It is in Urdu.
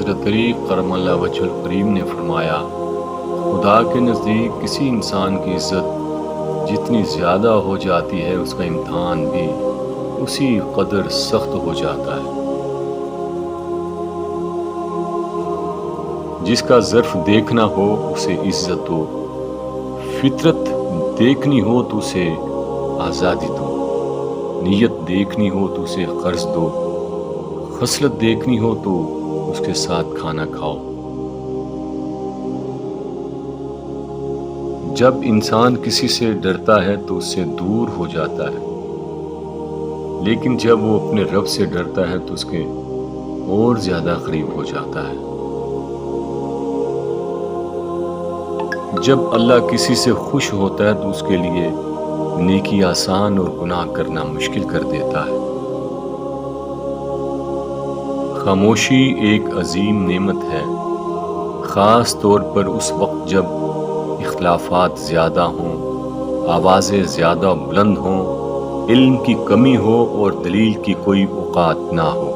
حضرت علی کرم اللہ وجہ الکریم نے فرمایا، خدا کے نزدیک کسی انسان کی عزت جتنی زیادہ ہو جاتی ہے اس کا امتحان بھی اسی قدر سخت ہو جاتا ہے۔ جس کا ظرف دیکھنا ہو اسے عزت دو، فطرت دیکھنی ہو تو اسے آزادی دو، نیت دیکھنی ہو تو اسے قرض دو، خصلت دیکھنی ہو تو اس کے ساتھ کھانا کھاؤ۔ جب انسان کسی سے ڈرتا ہے تو اس سے دور ہو جاتا ہے، لیکن جب وہ اپنے رب سے ڈرتا ہے تو اس کے اور زیادہ قریب ہو جاتا ہے۔ جب اللہ کسی سے خوش ہوتا ہے تو اس کے لیے نیکی آسان اور گناہ کرنا مشکل کر دیتا ہے۔ خاموشی ایک عظیم نعمت ہے، خاص طور پر اس وقت جب اختلافات زیادہ ہوں، آوازیں زیادہ بلند ہوں، علم کی کمی ہو اور دلیل کی کوئی اوقات نہ ہو۔